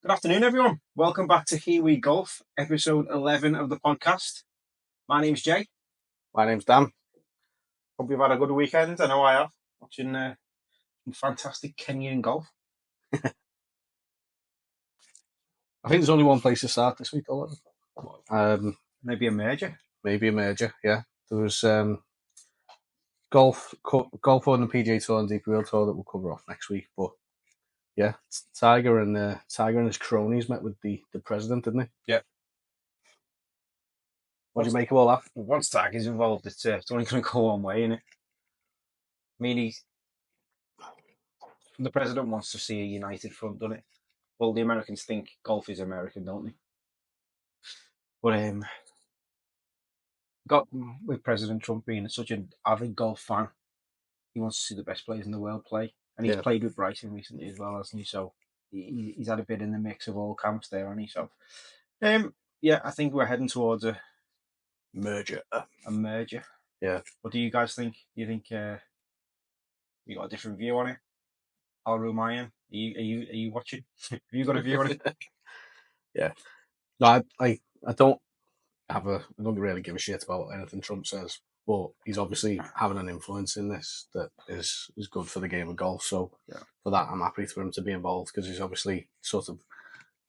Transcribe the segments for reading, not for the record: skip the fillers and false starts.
Good afternoon, everyone. Welcome back to Here We Golf, episode 11 of the podcast. My name's Jay. My name's Dan. Hope you've had a good weekend. I know I have, watching some fantastic Kenyan golf. I think there's only one place to start this week, though. Maybe a major. Yeah. There was golf on the PGA Tour and DP World Tour that we'll cover off next week. But yeah, Tiger and his cronies met with the president, didn't they? Yeah. What do you make of all that? Once Tiger's involved, it's only going to go one way, isn't it? I mean, the president wants to see a united front, doesn't it? Well, the Americans think golf is American, don't they? But got with President Trump being such an avid golf fan, he wants to see the best players in the world play, and he's played with Bryson recently as well, hasn't he? So he's had a bit in the mix of all camps there, hasn't he? So, yeah, I think we're heading towards a merger. Yeah. What do you guys think? Do you think you got a different view on it? Al Rumayyan, are you watching? Have you got a view on it? Yeah. No, I don't really give a shit about anything Trump says, but he's obviously having an influence in this that is good for the game of golf. So for that, I'm happy for him to be involved because he's obviously sort of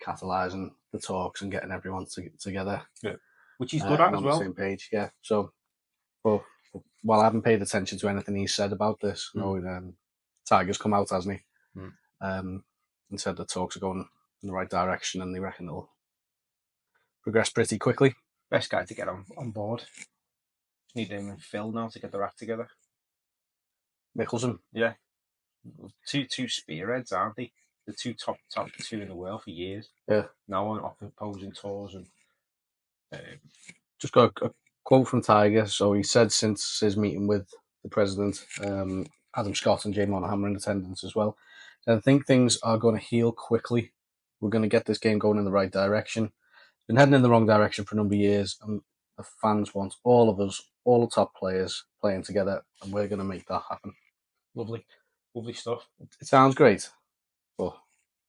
catalysing the talks and getting everyone together. Yeah, which he's good at as well. On the same page, yeah. So, well, while I haven't paid attention to anything he's said about this, Tiger's come out, hasn't he? And said the talks are going in the right direction and they reckon they'll progress pretty quickly. Best guy to get on board. Just need him and Phil now to get their act together. Mickelson. Yeah. Two spearheads, aren't they? The two top two in the world for years. Yeah. Now on opposing tours. And just got a quote from Tiger. So he said since his meeting with the president, Adam Scott and Jay Monahan were in attendance as well. And I think things are going to heal quickly. We're going to get this game going in the right direction. It's been heading in the wrong direction for a number of years, and the fans want all of us, all the top players, playing together, and we're going to make that happen. Lovely stuff. It sounds great, but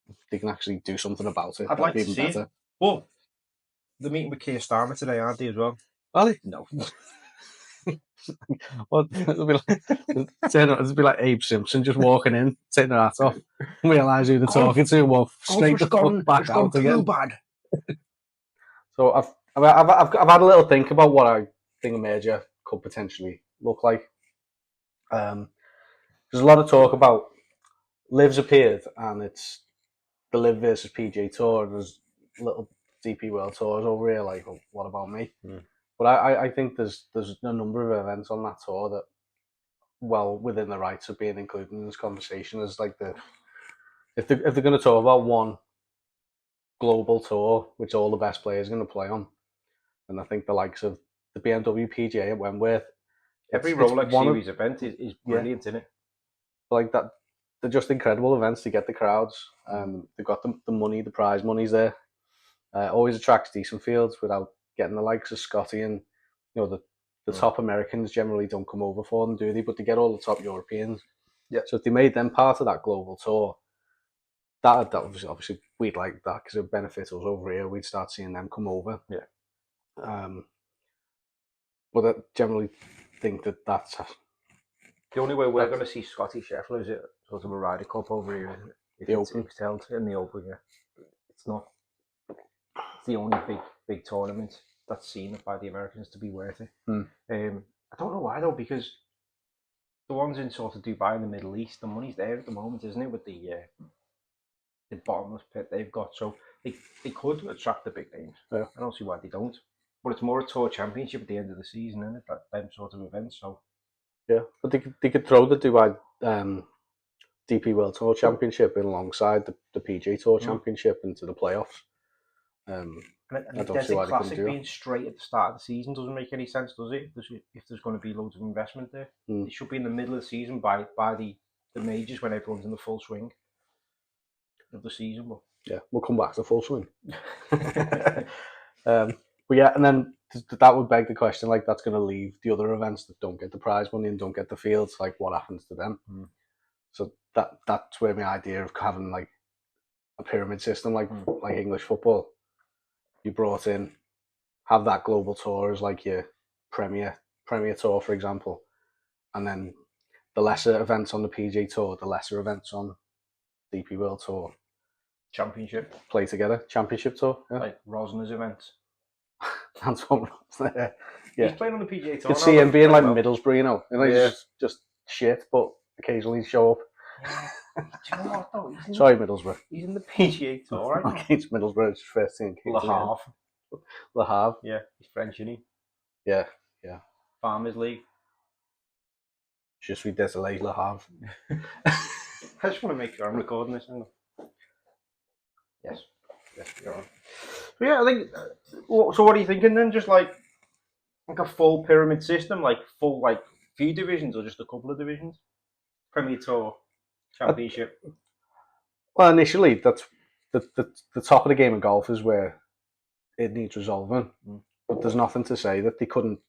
if they can actually do something about it, I'd like to see better. It. Well, the meeting with Keir Starmer today, aren't they, as well? Are they? No. Well, it'll be like Abe Simpson just walking in, taking their hat off, realise who they're talking to, and walk straight the fuck back out again. Bad. So I've had a little think about what I think a major could potentially look like. There's a lot of talk about LIV's appeared, and it's the LIV versus PGA Tour. There's little DP World Tours over here. Like, what about me? But I think there's a number of events on that tour that well within the rights of being included in this conversation. As like if they're going to talk about one global tour, which all the best players are going to play on, and I think the likes of the BMW PGA at Wentworth, every Rolex Series event is brilliant, isn't it? Like that, they're just incredible events to get the crowds. They've got the money, the prize money's there. Always attracts decent fields without getting the likes of Scotty and the top Americans generally don't come over for them, do they? But they get all the top Europeans. Yeah. So if they made them part of that global tour, that obviously we'd like that because it benefits us over here. We'd start seeing them come over. Yeah. But I generally think that's the only way we're going to see Scotty Scheffler is it sort of a Ryder Cup over here, isn't it? If the Open. It's held in the Open, yeah. It's not. It's the only big tournament that's seen by the Americans to be worth it. I don't know why though, because the ones in sort of Dubai and the Middle East, the money's there at the moment, isn't it? With the bottomless pit they've got, so they could attract the big names. Yeah. I don't see why they don't. But it's more a tour championship at the end of the season, isn't it? Them sort of events. So yeah, but they could throw the Dubai DP World Tour Championship in alongside the PGA Tour Championship into the playoffs. And I don't see why they couldn't do being straight at the start of the season doesn't make any sense, does it? If there's going to be loads of investment there, it should be in the middle of the season by the majors when everyone's in the full swing of the season. But yeah, we'll come back to full swing. But yeah, and then that would beg the question, like that's going to leave the other events that don't get the prize money and don't get the fields, like what happens to them? So that's where my idea of having like a pyramid system like English football. You brought in, have that global tour as like your Premier Tour, for example, and then the lesser events on the PGA Tour, the lesser events on DP World Tour, Championship play together. Championship Tour, yeah. Like Rosner's events. That's what there. Yeah. He's playing on the PGA Tour. You could see him being like Middlesbrough, you know, just shit, but occasionally show up. Yeah. Do you know what though? Sorry, Middlesbrough. He's in the PGA Tour, right? Against Middlesbrough, it's first thing. Le Havre. Le Havre. Yeah, he's French, isn't he? Yeah. Farmers League. Je suis désolé, Le Havre. I just want to make sure I'm recording this. Yes, you're on. So yeah, I think. So what are you thinking then? Just like a full pyramid system, like full like few divisions, or just a couple of divisions? Premier Tour, Championship. Well, initially, that's the top of the game of golf is where it needs resolving. But there's nothing to say that they couldn't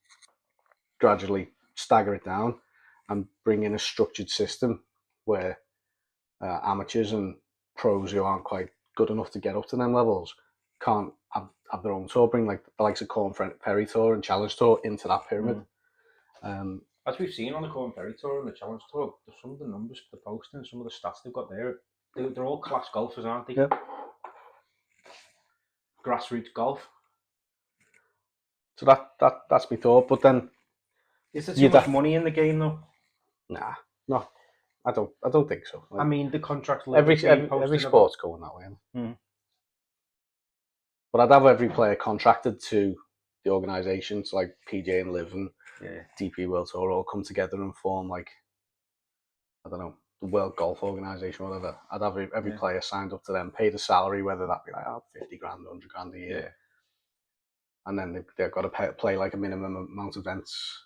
gradually stagger it down and bring in a structured system where amateurs and pros who aren't quite good enough to get up to them levels can't have their own tour. Bring like the likes of Corn Ferry Tour and Challenge Tour into that pyramid. As we've seen on the Corn Ferry Tour and the Challenge Tour, some of the numbers they're posting, some of the stats they've got there, they're all class golfers, aren't they? Yeah. Grassroots golf. So that's my thought. But then, is there too much money in the game though? Nah, no, I don't think so. Like, I mean, the contracts. Every sport's going that way. But I'd have every player contracted to the organisations like PGA and LIV and DP World Tour all come together and form like, I don't know, the World Golf Organisation, whatever. I'd have every player signed up to them, paid a salary, whether that be like 50 grand, 100 grand a year. Yeah. And then they've got to play like a minimum amount of events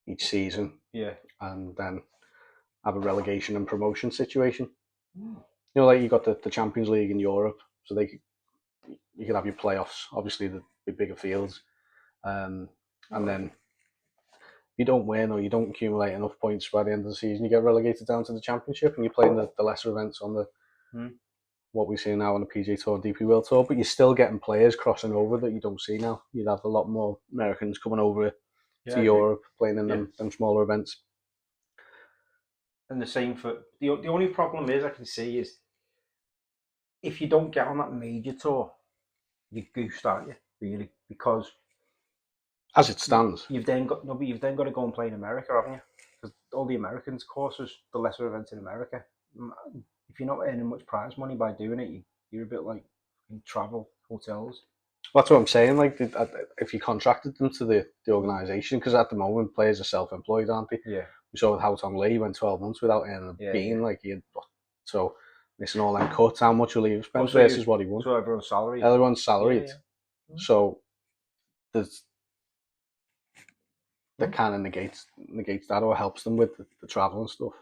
each season. Yeah. And then have a relegation and promotion situation. You know, like you got the Champions League in Europe, so you could have your playoffs, obviously the bigger fields. And then you don't win or you don't accumulate enough points by the end of the season, you get relegated down to the Championship and you're playing the lesser events on the what we see now on the PGA Tour and DP World Tour, but you're still getting players crossing over that you don't see now. You'd have a lot more Americans coming over to Europe, playing in them smaller events. And the same for the only problem is I can see is if you don't get on that major tour, you're goosed, aren't you? Really, because as it stands, you've then got to go and play in America, haven't you? Because all the Americans courses, the lesser events in America. If you're not earning much prize money by doing it, you're a bit like in travel, hotels. That's what I'm saying. Like, if you contracted them to the organisation, because at the moment players are self-employed, aren't they? Yeah. We saw with Hao Tong Lee, he went 12 months without earning a bean. Like so missing all them cuts. How much will he have spent versus what he won? So everyone's salaried. Everyone's salaried. Yeah. So there's that kind of negates that or helps them with the travel and stuff.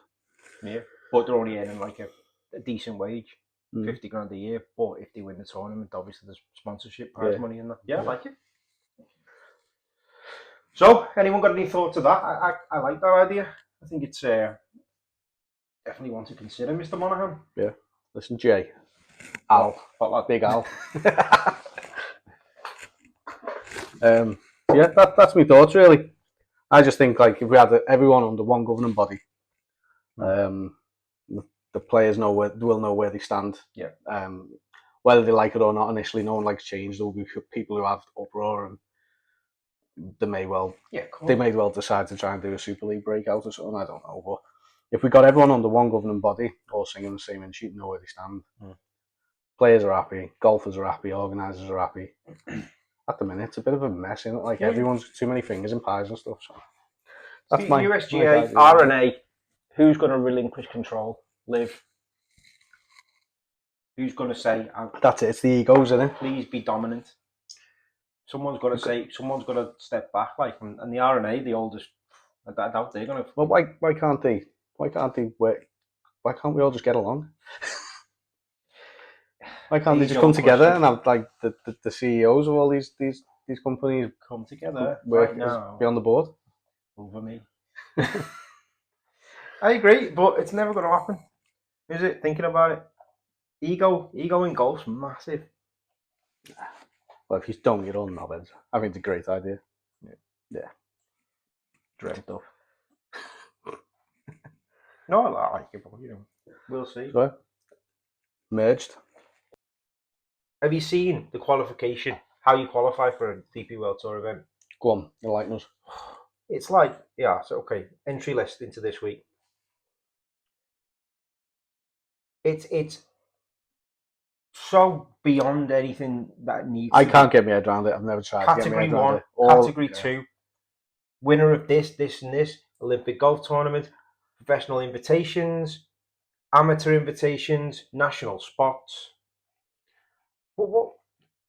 Yeah, but they're only earning like a decent wage, 50 grand a year. But if they win the tournament, obviously there's sponsorship, prize money in that. Yeah, I like it. So, anyone got any thoughts of that? I like that idea. I think it's definitely one to consider, Mr. Monahan. Yeah. Listen, Jay. Al. Big Al. Yeah, that's my thoughts, really. I just think, like, if we had everyone under one governing body, the players will know where they stand. Yeah. Whether they like it or not, initially, no one likes change. There will be people who have uproar, and they may well decide to try and do a Super League breakout or something. I don't know, but if we got everyone under one governing body, all singing the same and sheet, know where they stand. Players are happy, golfers are happy, organisers are happy. At the minute, it's a bit of a mess, isn't it? Like everyone's too many fingers in pies and stuff. So that's my USGA, R&A. Who's going to relinquish control? LIV. Who's going to say? That's it. It's the egos, isn't it? Please be dominant. Someone's got to say. Someone's got to step back. Like, and the R&A, the oldest. I doubt they're going to. Well, why can't they? Why can't we all just get along? Why can't they just come together and have like the CEOs of all these companies come together right now, be on the board over me? I agree, but it's never going to happen, is it? Thinking about it, Ego in golf's massive. Well, if you don't get on knobheads, I think it's a great idea. Yeah. Dreamt of. No, I like it, but we'll see. So, merged. Have you seen the qualification? How you qualify for a DP World Tour event? Go on, enlighten us. It's like, so okay, entry list into this week. It's so beyond anything that needs. I can't get my head around it. I've never tried. Category 1, Category 2, winner of this, and this, Olympic golf tournament, professional invitations, amateur invitations, national spots. But what?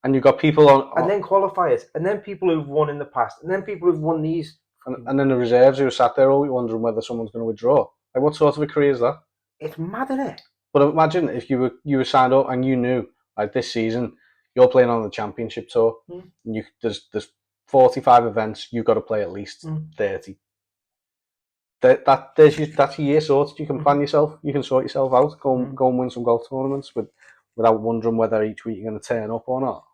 And you've got people on, and then qualifiers, and then people who've won in the past, and then people who've won these, and then the reserves who are sat there all week wondering whether someone's going to withdraw. Like, what sort of a career is that? It's mad, isn't it? But imagine if you were signed up and you knew, like, this season you're playing on the championship tour. And there's 45 events. You've got to play at least 30. That's your year sorted. You can plan yourself. You can sort yourself out. Go and win some golf tournaments without wondering whether each week you're going to turn up or not.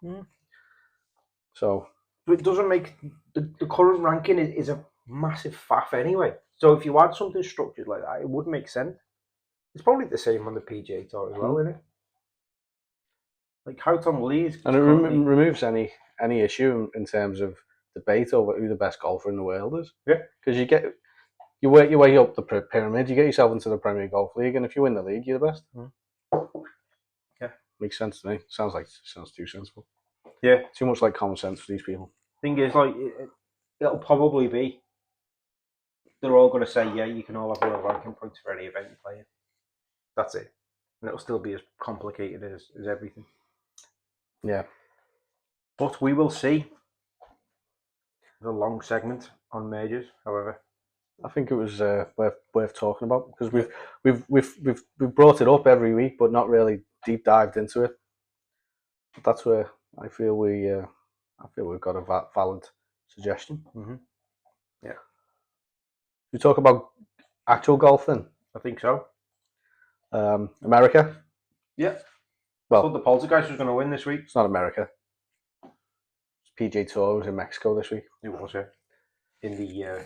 So, but it doesn't make the current ranking is a massive faff anyway. So if you had something structured like that, it would make sense. It's probably the same on the PGA Tour as well, isn't it? Like how Tom Lee's, and it removes any issue in terms of debate over who the best golfer in the world is. Yeah, because you work your way up the pyramid, you get yourself into the Premier Golf League, and if you win the league, you're the best. Yeah, makes sense to me. Sounds too sensible. Yeah, too much like common sense for these people. Thing is, like it'll probably be they're all going to say, yeah, you can all have world ranking points for any event you play in. That's it, and it'll still be as complicated as everything. Yeah, but we will see. There's a long segment on majors, however. I think it was worth talking about because we've brought it up every week, but not really deep dived into it. But that's where I feel we've got a valid suggestion. Yeah. We talk about actual golf then. I think so. America. Yeah. Well, I thought the Poltergeist was going to win this week. It's not America. It's PGA Tour. It was in Mexico this week. It was, yeah. In the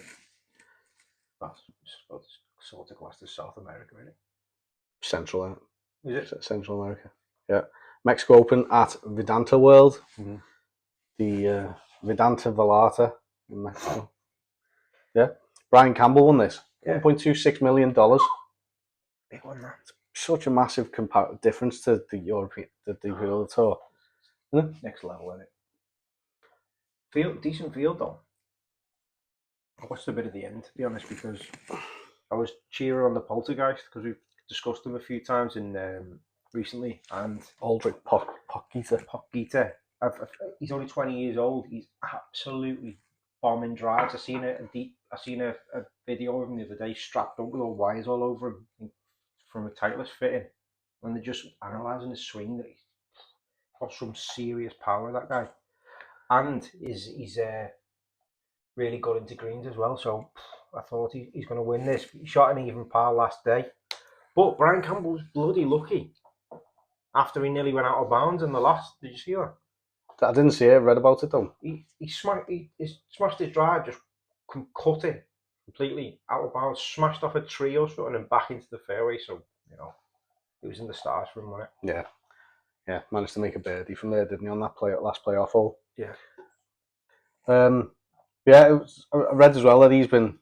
sort of classed as South America, really. Central, is it? Central America. Yeah. Mexico Open at Vidanta World. The Vidanta Vallarta in Mexico. Yeah. Brian Campbell won this. $1.26 million. Big one, that. Such a massive difference to the European, the World Tour. Next level, isn't it? Decent field, though. I watched a bit of the end, to be honest, because I was cheering on the Poltergeist because we've discussed him a few times recently. And Aldrich Pockgita. He's only 20 years old. He's absolutely bombing drives. I seen a video of him the other day, strapped up with all wires all over him from a Titleist fitting, and they're just analysing his swing. That he's got some serious power, that guy, and he's really good into greens as well. So I thought he's going to win this. He shot an even par last day, but Brian Campbell was bloody lucky after he nearly went out of bounds in the last. Did you see that? I didn't see it. I read about it though. He smashed his drive, just cut it completely out of bounds, smashed off a tree or something, and back into the fairway. So it was in the stars for him, wasn't it? Yeah. Managed to make a birdie from there, didn't he, on that last playoff hole? Yeah. I read as well that he's been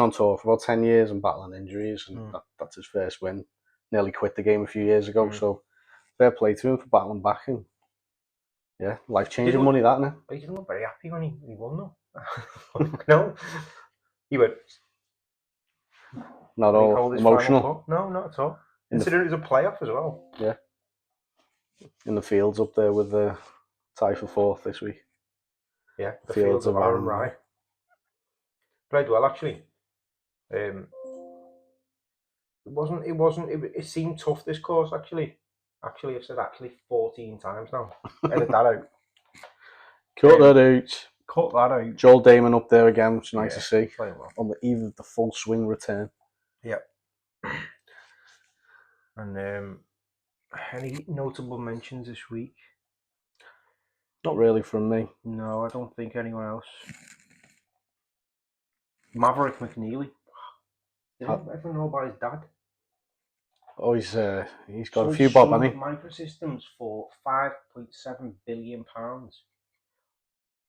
on tour for about 10 years and battling injuries, and that's his first win. Nearly quit the game a few years ago, so fair play to him for battling back. And yeah, life-changing money, that, isn't it? He didn't look very happy when he won, though. No, he went. Not all emotional. No, not at all. Considering it was a playoff as well. Yeah. In the fields up there with the tie for fourth this week. Yeah, the fields of Aaron Rye. Played well, actually. It seemed tough, this course, actually. Actually, I've said 14 times now. Edit that out. Cut that out. Joel Damon up there again, which is nice to see. Well. On the eve of the full swing return. Yeah. And Any notable mentions this week? Not really from me. No, I don't think anyone else. Maverick McNeely. Did anyone ever know about his dad? Oh, he's got Sold a few bob, Sun hasn't he? Microsystems for £5.7 billion.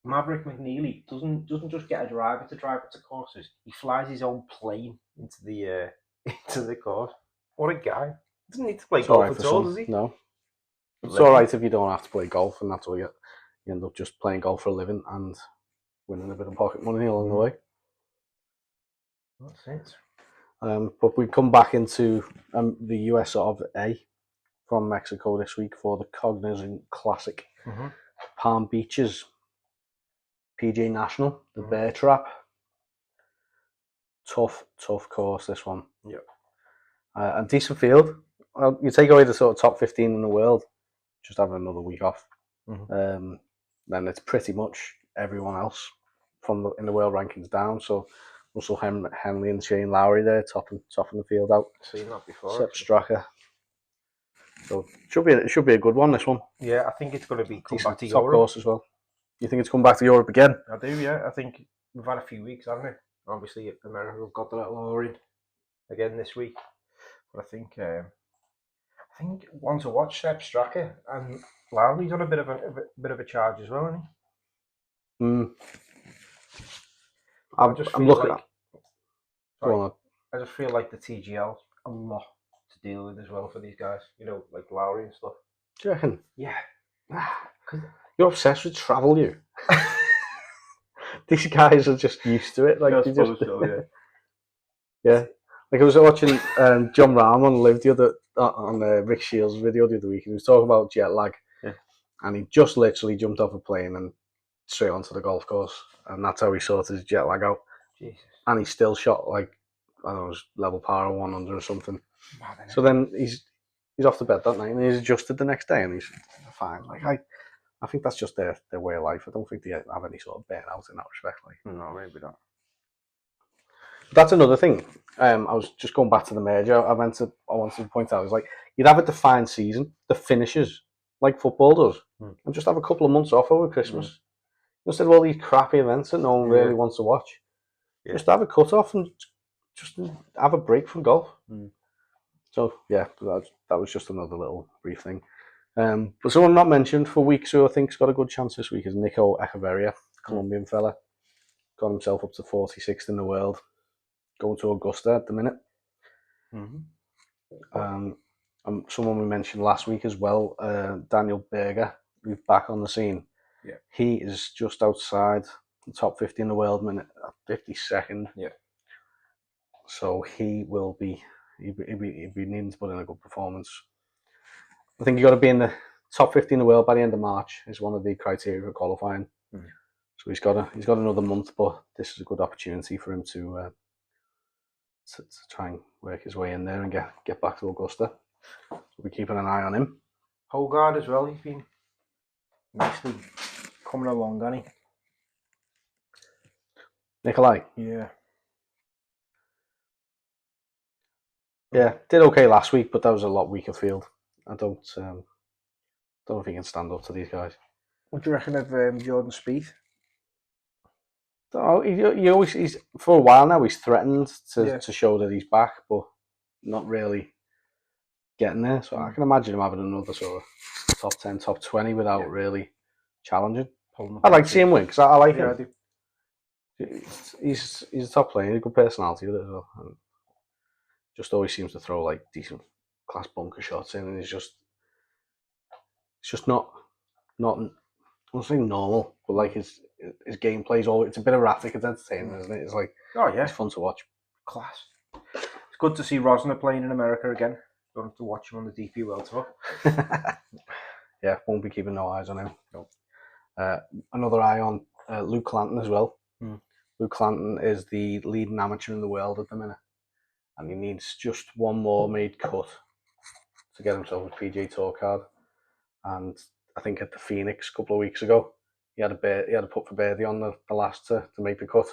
Maverick McNeely doesn't just get a driver to drive it to courses. He flies his own plane into the into the course. What a guy! Doesn't need to play It's golf alright at for all, some. does he? No, it's Legend. alright if you don't have to play golf, and that's all you end up just playing golf for a living and winning a bit of pocket money along the way. That's it. But we come back into the US of A from Mexico this week for the Cognizant Classic. Palm Beaches, PGA National, the Bear Trap. Tough course, this one. Yep. And decent field. Well, you take away the sort of top 15 in the world, just having another week off. Then it's pretty much everyone else in the world rankings down. So Russell Henley and Shane Lowry there, topping the field out. Seen that before. Sepp Straka. So it should be a good one, this one. Yeah, I think it's going to be come back to top Europe. Course as well. You think it's come back to Europe again? I do, yeah. I think we've had a few weeks, haven't we? Obviously, America have got that Lowry again this week. But I think one to watch, Sepp Straka, and Lowry's on a bit of a charge as well, isn't he? I'm looking at. I just feel like the TGL a lot to deal with as well for these guys. You know, like Lowry and stuff. Do you reckon? Yeah. You're obsessed with travel, you. These guys are just used to it. Like I they suppose just, so, yeah. yeah. Like I was watching John Rahm on Live on Rick Shields' video the other week, and he was talking about jet lag, and he just literally jumped off a plane and straight onto the golf course, and that's how he sorted his jet lag out. Jesus. And he still shot like, I don't know, it was level par or 100 or something. So then he's off to bed that night, and he's adjusted the next day, and he's fine. Like I think that's just their way of life. I don't think they have any sort of burnout in that respect. Like, no, maybe not. That's another thing. I was just going back to the major. I wanted to point out, is like you'd have a defined season, the finishes, like football does, and just have a couple of months off over Christmas. Instead of all these crappy events that no one really wants to watch, just have a cut off and just have a break from golf. So yeah, that was just another little brief thing. But someone not mentioned for weeks who I think's got a good chance this week is Nico Echeverria, Colombian fella. Got himself up to 46th in the world. Going to Augusta at the minute. Someone we mentioned last week as well, Daniel Berger, who's back on the scene. Yeah. He is just outside the top 50 in the world, minute 52nd. Yeah. So he'll be needing to put in a good performance. I think you got to be in the top 50 in the world by the end of March is one of the criteria for qualifying. So he's got another month, but this is a good opportunity for him to try and work his way in there and get back to Augusta. So we're keeping an eye on him. Hogard as well, he's been nicely coming along, hasn't he? Nikolai? Yeah. Yeah, did okay last week, but that was a lot weaker field. I don't know if he can stand up to these guys. What do you reckon of Jordan Spieth? Oh, he's for a while now. He's threatened to show that he's back, but not really getting there. So I can imagine him having another sort of top 10, top 20 without really challenging. I'd like to see him win because I like him. I do. He's a top player. He's a good personality with it as well. And just always seems to throw like decent class bunker shots in, and it's just not. I'm not saying normal, but like his gameplay is always, it's a bit erratic. It's entertaining, isn't it? It's like, it's fun to watch. Class. It's good to see Rosner playing in America again. Don't have to watch him on the DP World Tour. Yeah, won't be keeping no eyes on him. No. Another eye on Luke Clanton as well. Luke Clanton is the leading amateur in the world at the minute, and he needs just one more made cut to get himself a PGA Tour card. And I think at the Phoenix a couple of weeks ago, he had a putt for birdie on the last to make the cut.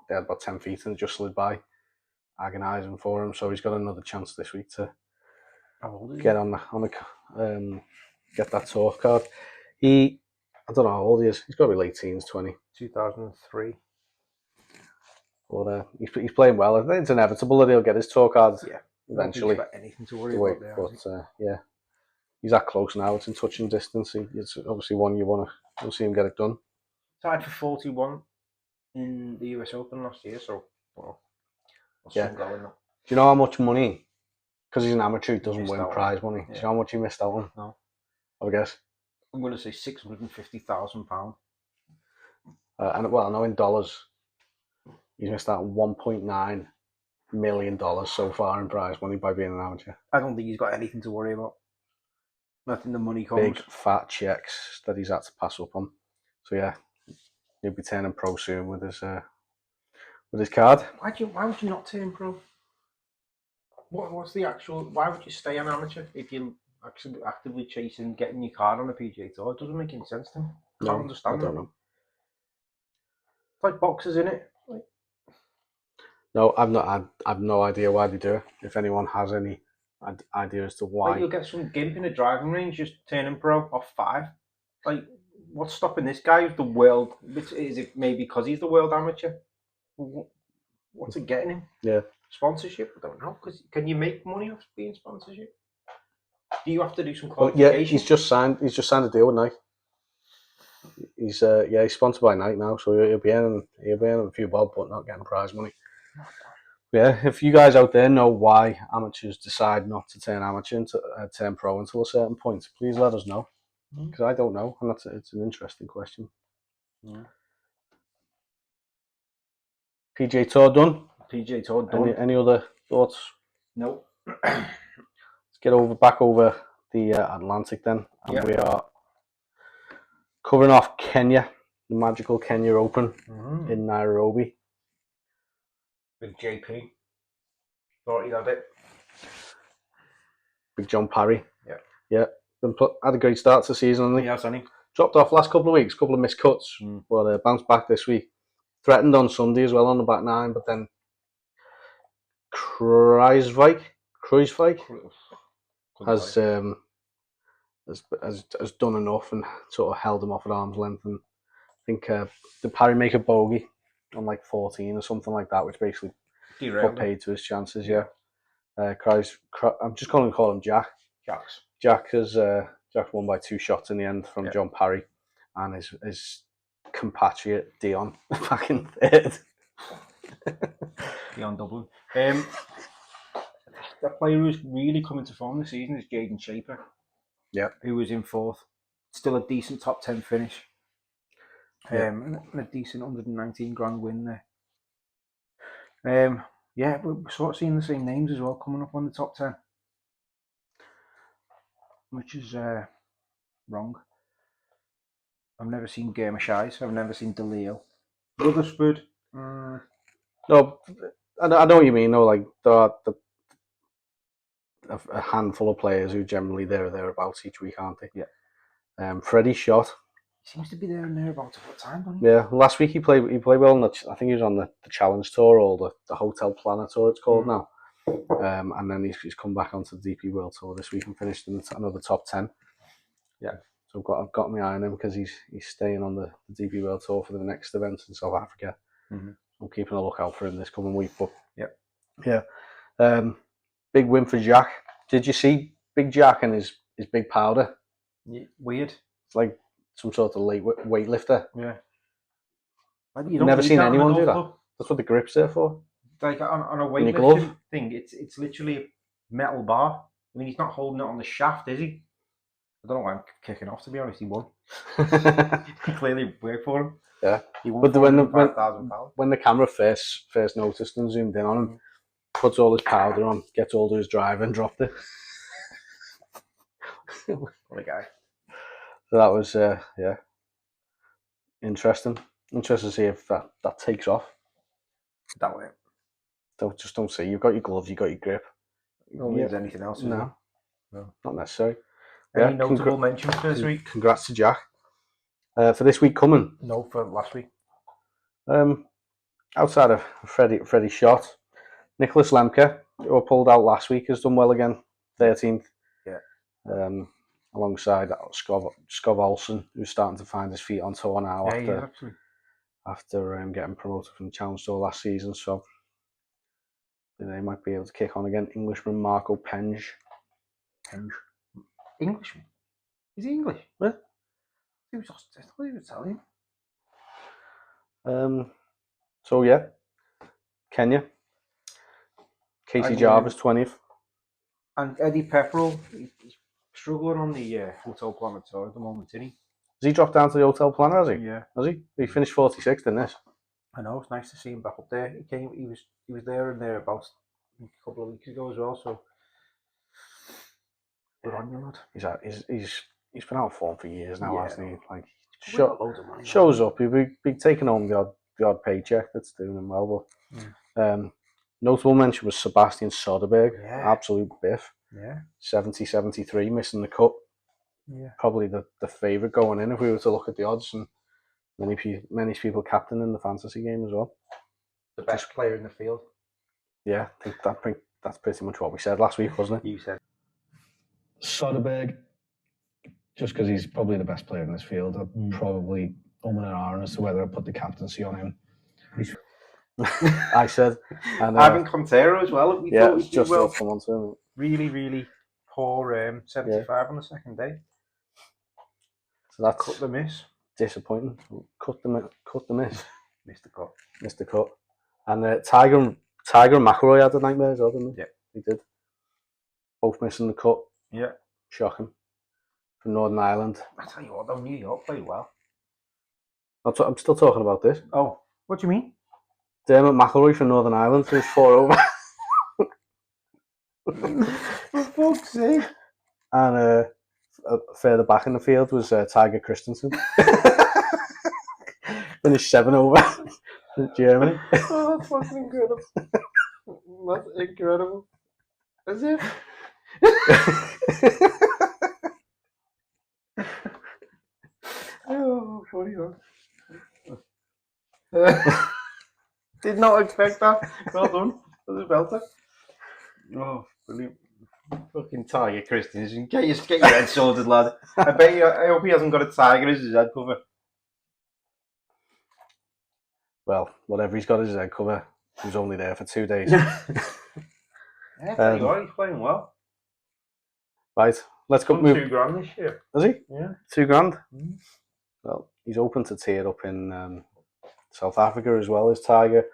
They had about 10 feet and just slid by, agonising for him. So he's got another chance this week to How old is he? get on the get that tour card. I don't know how old he is. He's got to be late teens, 20. 2003. But he's playing well. I think it's inevitable that he'll get his tour card Eventually. eventually. Got anything to worry about there. But yeah, he's that close now. It's in touching distance. It's obviously one you'll see him get it done. Tied for 41 in the US Open last year, so well, yeah. Going now. Do you know how much money? Because he's an amateur, he doesn't win prize money. Yeah. Do you know how much he missed out on? No. I guess. I'm going to say £650,000. And well, I know in dollars, he's missed out on $1.9 million so far in prize money by being an amateur. I don't think he's got anything to worry about. Nothing the money comes. Big fat checks that he's had to pass up on. So yeah, he'll be turning pro soon with his card. Why would you not turn pro? What's the actual? Why would you stay an amateur if you're actually actively chasing getting your card on the PGA Tour? It doesn't make any sense to me. I can't understand. I don't know. It's like boxers, isn't it? Like... No, I've no idea why they do it. If anyone has any idea as to why, like you'll get some gimp in a driving range just turning pro off 5. Like, what's stopping this guy who's the world? Is it maybe because he's the world amateur? What's it getting him? Yeah. Sponsorship? I don't know. Because can you make money off being sponsorship? Do you have to do some qualification? Yeah, he's just signed a deal with Nike. He's sponsored by Nike now, so he'll be earning a few bob, but not getting prize money. Yeah, if you guys out there know why amateurs decide not to turn amateur and turn pro until a certain point, please let us know, because I don't know, and it's an interesting question. Yeah. PGA Tour done. PGA Tour done. Any other thoughts? No. Let's get back over the Atlantic then, and we are covering off Kenya, the magical Kenya Open in Nairobi. With JP. Thought he had it. Big John Parry. Yeah. Had a great start to the season, hasn't he? Yes, hasn't he? Dropped off last couple of weeks, couple of missed cuts, but bounced back this week. Threatened on Sunday as well on the back 9, but then Kruijswijk has done enough and sort of held him off at arm's length. And I think did Parry make a bogey on like 14 or something like that, which basically put paid to his chances. Yeah. I'm just going to call him Jack. Jack won by 2 shots in the end from John Parry, and his compatriot Dion back in 3rd. Dion Dublin. The player who's really coming to form this season is Jaden Shaper. Yeah. Who was in 4th. Still a decent top 10 finish. And a decent 119 grand win there. We're sort of seeing the same names as well coming up on the top 10. Which is wrong. I've never seen Germashais. I've never seen DeLeo. Witherspoon. No, I know what you mean. No, like there are a handful of players who generally there or thereabouts each week, aren't they? Yeah. Freddie Shot. He seems to be there and thereabouts all the time, doesn't he? Yeah. Last week he played well. I think he was on the Challenge Tour or the Hotel Planet Tour, it's called now. And then he's come back onto the DP World Tour this week and finished in another top 10. Yeah. So I've got my eye on him because he's staying on the DP World Tour for the next event in South Africa. I'm keeping a lookout for him this coming week. But big win for Jack. Did you see Big Jack and his big powder? Weird. It's like some sort of late weightlifter. Yeah. You've never seen anyone do that. That's what the grip's there for. Like on a weightlifting thing, it's literally a metal bar. I mean, he's not holding it on the shaft, is he? I don't know why I'm kicking off, to be honest. He won. He clearly worked for him. Yeah. He won £5,000. When the camera first noticed and zoomed in on him, puts all his powder on, gets hold of his driver and dropped it. What a guy. So that was, interesting. Interesting to see if that takes off. That way. Don't see. You've got your gloves, you've got your grip. You don't need anything else, no, not necessary. Any notable mentions for this week? Congrats to Jack. For this week coming? No, for last week. Outside of Freddie Shot, Nicholas Lemke, who pulled out last week, has done well again 13th. Yeah. Alongside Skov Olsen, who's starting to find his feet on tour now after getting promoted from the Challenge Tour last season. So they might be able to kick on again. Englishman Marco Penge. Englishman? Is he English? Yeah. I thought he was Italian. So yeah, Kenya. Casey Jarvis 20th. And Eddie Pepperell, he's struggling on the Hotel Planet Tour at the moment, isn't he? Has he dropped down to the Hotel Planner, has he? Yeah. Has he? He finished 46th in this. I know, it's nice to see him back up there. He was there and thereabouts a couple of weeks ago as well, so good on you, lad. He's been out of form for years now, hasn't he? Like loads of money, shows up, he'll be taking home the odd paycheck that's doing him well, but notable mention was Sebastian Soderberg, absolute biff. Yeah. 70-73, missing the cut. Yeah. Probably the favourite going in if we were to look at the odds, and many people captain in the fantasy game as well. The best player in the field. Yeah, I think that's pretty much what we said last week, wasn't it? You said Soderberg, just because he's probably the best player in this field. I'm probably and ahhing as to whether I put the captaincy on him. I said, and Ivan Quintero as well. We thought he'd just well. come on to him. Really poor 75 on the second day. So that's cut the miss. Disappointing. Cut the miss. Missed the cut. And Tiger and McIlroy had a nightmare as well, didn't he? Yeah, he did. Both missing the cut. Yeah, shocking. From Northern Ireland. I tell you what, though, New York played well. I'm still talking about this. Oh, what do you mean? Dermot McIlroy from Northern Ireland was 4 over. For fuck's sake. And further back in the field was Tiger Christensen. Finished 7 over in Germany. Oh, that's fucking incredible. That's incredible. Is it? Oh, funny though. Did not expect that. Well done. That was a belter. Oh, brilliant. Fucking Tiger Christensen. Get your head sorted, lad. I hope he hasn't got a tiger as his head cover. Well, whatever he's got as his head cover, he was only there for 2 days. Yeah, tell you what, he's playing well. Right, let's go. Move. $2,000 this year. Has he? Yeah. $2,000? Mm-hmm. Well, he's open to tee it up in South Africa as well as Tiger,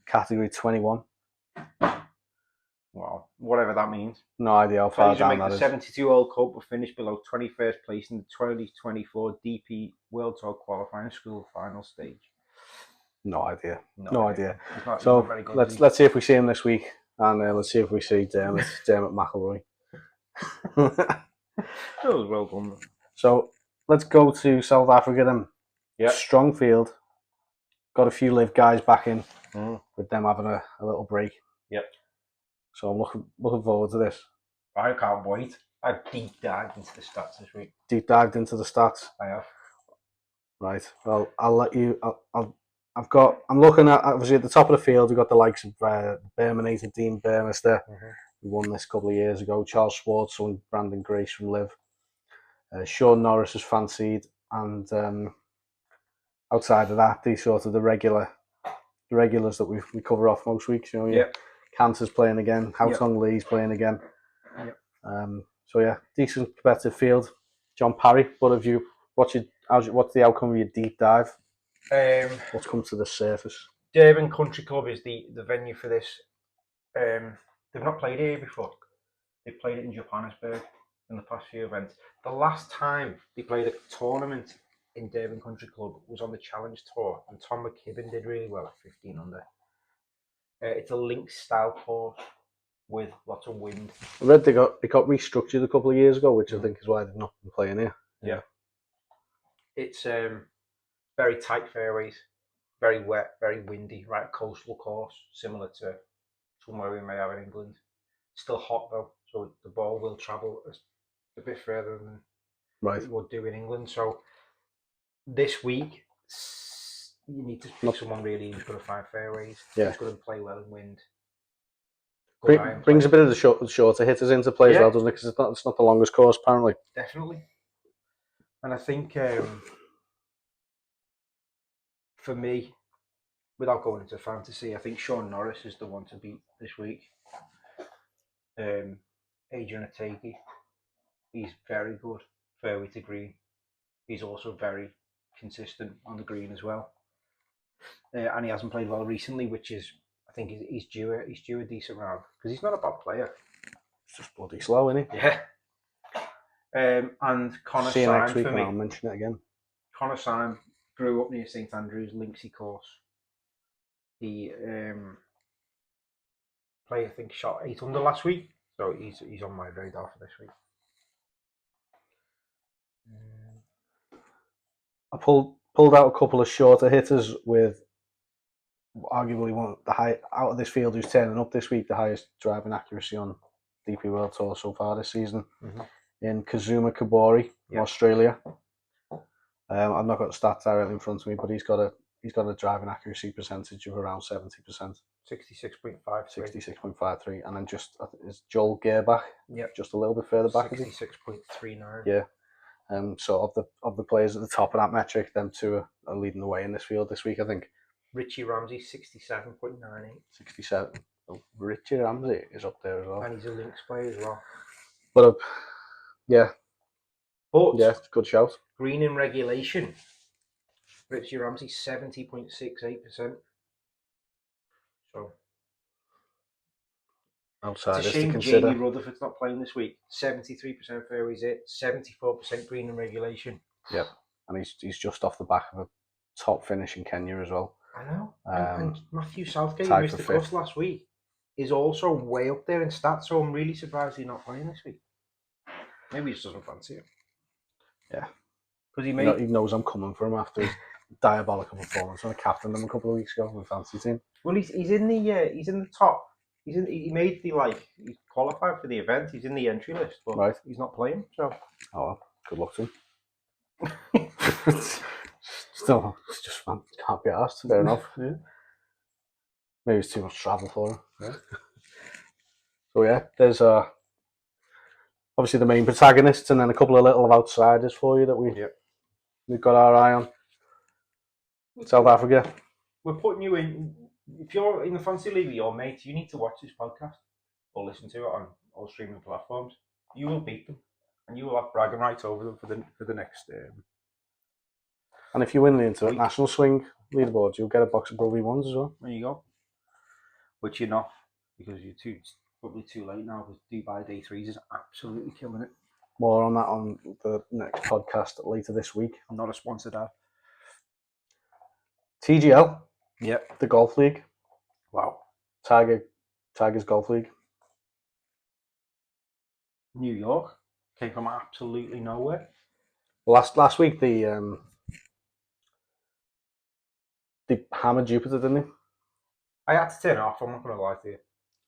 category 21. Wow, whatever that means. No idea how far down that is. The 72-hole Cup will finish below 21st place in the 2024 DP World Tour qualifying school final stage. No idea. No idea. So let's see if we see him this week, and let's see if we see Dermot McIlroy. That was well done. So let's go to South Africa then. Yeah. Strong field. Got a few live guys back in with them having a little break. Yep. So I'm looking forward to this. I can't wait. I've deep dived into the stats this week. Deep dived into the stats. I have. Right. Well, I'll let you. I'm looking at, obviously at the top of the field. We've got the likes of Berminator, Dean Burmester, who won this a couple of years ago. Charles Schwartz and Brandon Grace from LIV. Sean Norris is fancied, and outside of that, these sort of the regulars that we cover off most weeks. You know, yeah. Cantor's playing again. Haotong Lee's playing again. Yep. So yeah, decent competitive field. John Parry, what have you? What's the outcome of your deep dive? What's come to the surface? Durban Country Club is the venue for this. They've not played here before. They played it in Johannesburg in the past few events. The last time they played a tournament in Durban Country Club was on the Challenge Tour, and Tom McKibben did really well at 15 under. It's a links style course with lots of wind. I read they got restructured a couple of years ago, which I think is why they've not been playing here. Yeah. It's very tight fairways, very wet, very windy, right? Coastal course, similar to somewhere we may have in England. Still hot though, so the ball will travel a bit further than it would do in England. So this week, you need to pick someone really who's going to find fairways, who's going to play well in wind. Brings a bit of the shorter hitters into play as well, doesn't it? Because it's not the longest course, apparently. Definitely. And I think, for me, without going into fantasy, I think Sean Norris is the one to beat this week. Adrian Ategi, he's very good, fairway to green. He's also very consistent on the green as well. And he hasn't played well recently, which is, I think he's due a decent round, because he's not a bad player. It's just bloody slow, isn't he? Yeah. And Connor See you Syme next week, for and me. I'll mention it again. Connor Syme grew up near St Andrews, Linksy course. He played, I think, shot 8 under last week, so he's on my radar for this week. I pulled out a couple of shorter hitters with arguably one of the high out of this field who's turning up this week, the highest driving accuracy on DP World Tour so far this season, in Kazuma Kabori, Australia. I've not got the stats directly in front of me, but he's got a driving accuracy percentage of around 70%. 66.53. 66.53, and then just is Joel Gerbach, just a little bit further back. 66.39. Yeah. So of the players at the top of that metric, them two are leading the way in this field this week, I think. Richie Ramsey, 67.98. 67. Oh, Richie Ramsey is up there as well. And he's a links player as well. But yeah, good shout. Green in regulation. Richie Ramsey, 70.68%. So Outsiders it's a shame to consider. Jamie Rutherford's not playing this week. 73% fairways hit, 74% green in regulation. Yep, and he's just off the back of a top finish in Kenya as well. I know. And Matthew Southgate, tied who missed the course last week, is also way up there in stats, so I'm really surprised he's not playing this week. Maybe he just doesn't fancy it. Yeah. Because he knows I'm coming for him after his diabolical performance when I captained him a couple of weeks ago in the fantasy team. Well, he's in the top. He made he qualified for the event. He's in the entry list, but he's not playing. So well, good luck to him. Still, just can't be asked. Fair enough. Yeah. Maybe it's too much travel for him. Yeah. So yeah, there's obviously the main protagonists, and then a couple of little outsiders for you that we've got our eye on. South Africa. We're putting you in. If you're in the fantasy league with your mates, you need to watch this podcast or listen to it on all streaming platforms. You will beat them, and you will have bragging rights over them for the next. And if you win the international swing leaderboard, you'll get a box of Pro V1s as well. There you go. Which you're not, because you're probably too late now, because Dubai Day 3s is absolutely killing it. More on that on the next podcast later this week. I'm not a sponsored ad. TGL. Yep. The Golf League. Wow. Tiger's Golf League. New York. Came from absolutely nowhere. Last week they hammered Jupiter, didn't they? I had to turn it off, I'm not going to lie to you.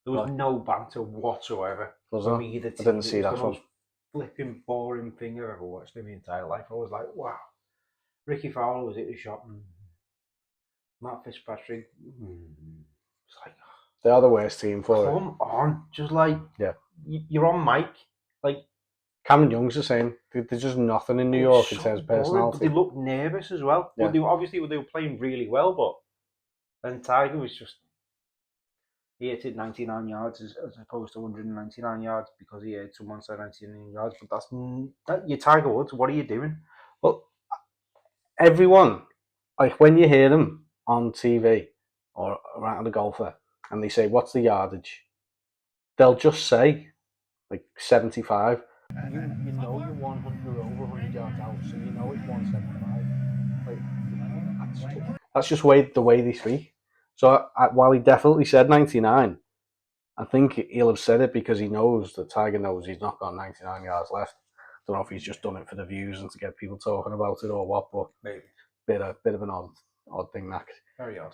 There was no banter whatsoever. Was there? I didn't see that one. Flipping boring thing I've ever watched in my entire life. I was like, wow. Ricky Fowler was hit the shot. Matt Fitzpatrick. It's like, they are the worst team for come it. on. Just like, you're on mic. Like, Cameron Young's the same. There's just nothing in New York in terms of personality. They look nervous as well. Yeah. But they were playing really well, but then Tiger was just, he hit it 99 yards as opposed to 199 yards because he hit someone said 99 yards. But you're Tiger Woods. What are you doing? Well, everyone, like when you hear them on TV or around a golfer and they say, what's the yardage? They'll just say like 75. You know you're 100 over 100 yards out, so you know it's 175. Like, that's just the way they speak. So while he definitely said 99, I think he'll have said it because he knows that Tiger knows he's not got 99 yards left. Don't know if he's just done it for the views and to get people talking about it or what, but maybe bit of an odd thing that. Very odd.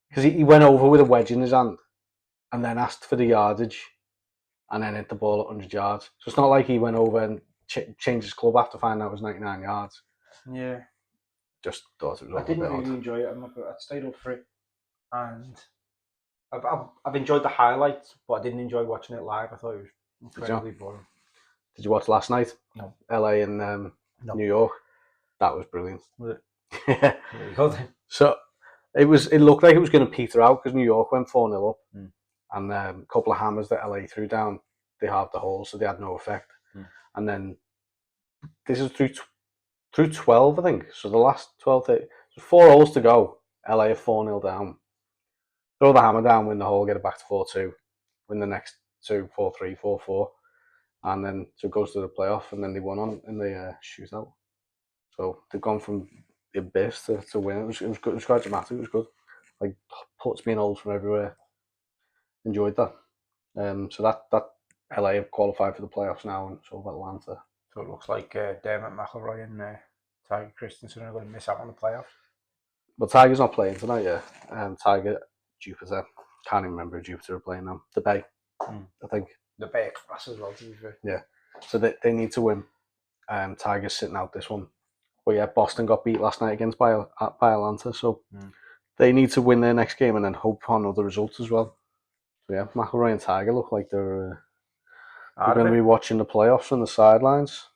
Because he went over with a wedge in his hand and then asked for the yardage and then hit the ball at 100 yards. So it's not like he went over and changed his club after finding out it was 99 yards. Yeah. Just thought it was I didn't really enjoy it. I stayed up for it. And I've enjoyed the highlights, but I didn't enjoy watching it live. I thought it was incredibly boring. Did you watch last night? No. LA and No. New York. That was brilliant. Was it? Yeah. There you go then. So it looked like it was going to peter out because New York went 4-0 up, and a couple of hammers that LA threw down, they halved the hole, so they had no effect. And then this is through 12, I think. So the last 12, 4 holes to go. LA are 4-0 down. Throw the hammer down, win the hole, get it back to 4-2, win the next 2, 4-3, 4-4, and then so it goes to the playoff, and then they won on in the shootout. So they've gone from the abyss to win. It was good. It was quite dramatic. It was good. Like putts being holes from everywhere. Enjoyed that. So that LA have qualified for the playoffs now, and so have Atlanta. So it looks like Dermot McIlroy and Tiger Christensen are going to miss out on the playoffs. But Tiger's not playing tonight, yeah. Tiger, Jupiter, can't even remember who Jupiter are playing now. The Bay, I think. The Bay class as well, to be fair. Yeah. So they need to win. Tiger's sitting out this one. But yeah, Boston got beat last night against by Atlanta, so they need to win their next game and then hope on other results as well. So yeah, McIlroy and Tiger look like they're going to be watching the playoffs from the sidelines.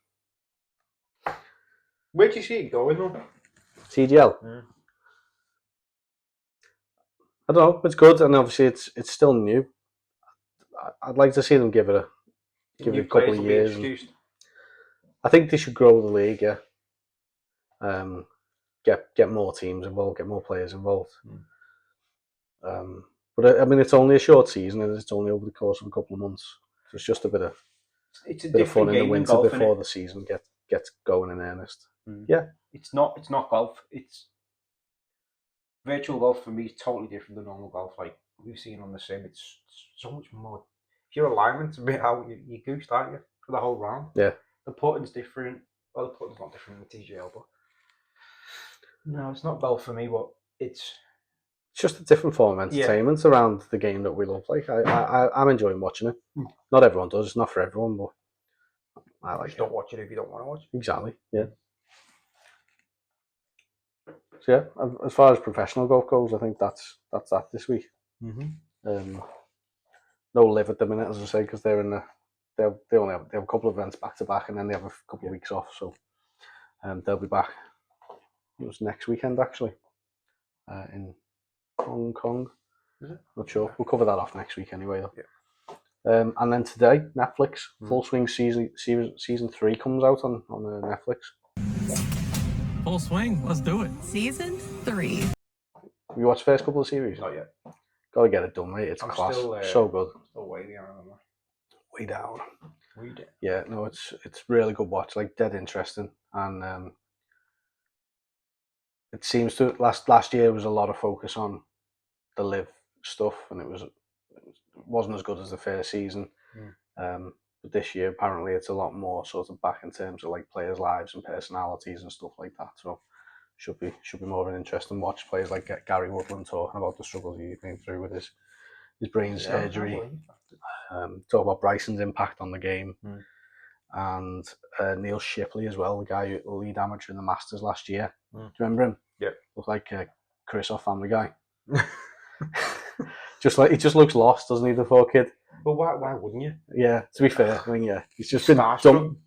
Where do you see it going though? TGL. I don't know. It's good, and obviously it's still new. I'd like to see them give it a couple of years. I think they should grow the league. Yeah. Get more teams involved, get more players involved. But I mean, it's only a short season, and it's only over the course of a couple of months. So it's just a bit of fun in the winter golf, before the season gets going in earnest. Yeah, it's not golf. It's virtual golf for me is totally different than normal golf. Like we've seen on the sim, it's so much more. If your alignment's a bit out, you goosed, aren't you, for the whole round? Yeah. The putting's different. Well, the putting's not different in the TGL, but no, it's not golf for me. But it's just a different form of entertainment around the game that we love. Like I'm enjoying watching it. Not everyone does. It's not for everyone, but I like it. Don't watch it if you don't want to watch it. Exactly. Yeah. So yeah, as far as professional golf goes, I think that's that this week. No live at the minute, as I say, because they're in they have a couple of events back to back, and then they have a couple of weeks off. So they'll be back. It was next weekend actually, in Hong Kong. Is it? Not sure. We'll cover that off next week anyway, though. Yeah. And then today, Netflix Full Swing season 3 comes out on Netflix. Full Swing, let's do it. Season 3. You watched the first couple of series? Not yet. Gotta get it done, mate. It's class. So good. Still way down. Way down. Way down. Yeah, no, it's really good watch. Like dead interesting, and it seems to last year was a lot of focus on the live stuff, and it wasn't as good as the first season. But this year apparently it's a lot more sort of back in terms of like players' lives and personalities and stuff like that. So should be more of an interesting watch. Players like Gary Woodland talking about the struggles he's been through with his brain surgery. Talk about Bryson's impact on the game, and Neil Shipley as well, the guy who lead amateur in the Masters last year. Do you remember him? Yeah. Looked like Chris off Family Guy. Just like he just looks lost, doesn't he, the poor kid? But why wouldn't you? Yeah, to be fair, I mean, yeah, he's just been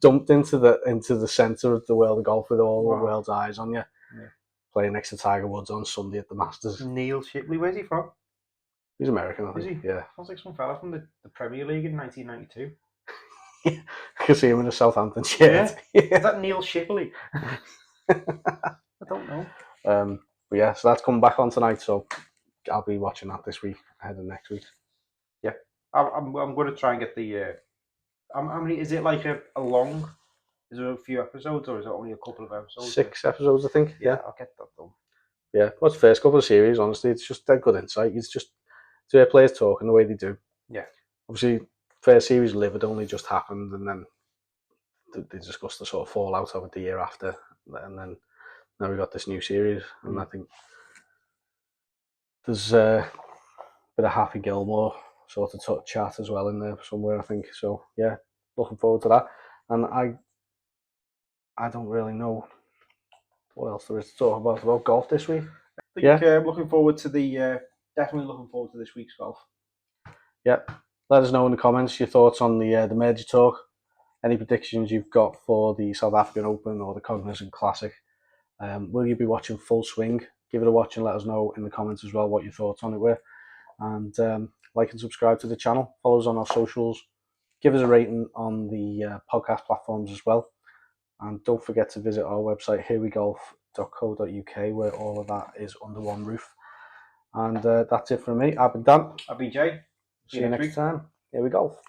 dumped into the centre of the world of golf with all the world's eyes on you. Yeah. Playing next to Tiger Woods on Sunday at the Masters. Neil Shipley, where's he from? He's American, I think. Is he? Yeah. Sounds like some fella from the Premier League in 1992. Yeah, I can see him in a Southampton shirt. Yeah. Is that Neil Shipley? I don't know. But yeah, so that's coming back on tonight, so I'll be watching that this week ahead of next week. Yeah, I'm going to try and get the. How many is it? Like a long? Is there a few episodes, or is it only a couple of episodes? 6 episodes, I think. Yeah, I'll get that done. Yeah, what's the first couple of series? Honestly, it's just a good insight. It's just to hear players talking the way they do. Yeah. Obviously, first series Live had only just happened, and then they discussed the sort of fallout of it the year after, and then now we got this new series, and I think there's a bit of Happy Gilmore sort of chat as well in there somewhere, I think. So yeah, looking forward to that. And I don't really know what else there is to talk about golf this week. I think I'm looking forward to the definitely looking forward to this week's golf. Yeah, let us know in the comments your thoughts on the major talk. Any predictions you've got for the South African Open or the Cognizant Classic. Will you be watching Full Swing? Give it a watch and let us know in the comments as well what your thoughts on it were. And like and subscribe to the channel. Follow us on our socials. Give us a rating on the podcast platforms as well. And don't forget to visit our website, herewegolf.co.uk, where all of that is under one roof. And that's it from me. I've been Dan. I've been Jay. See you next time. Here we golf.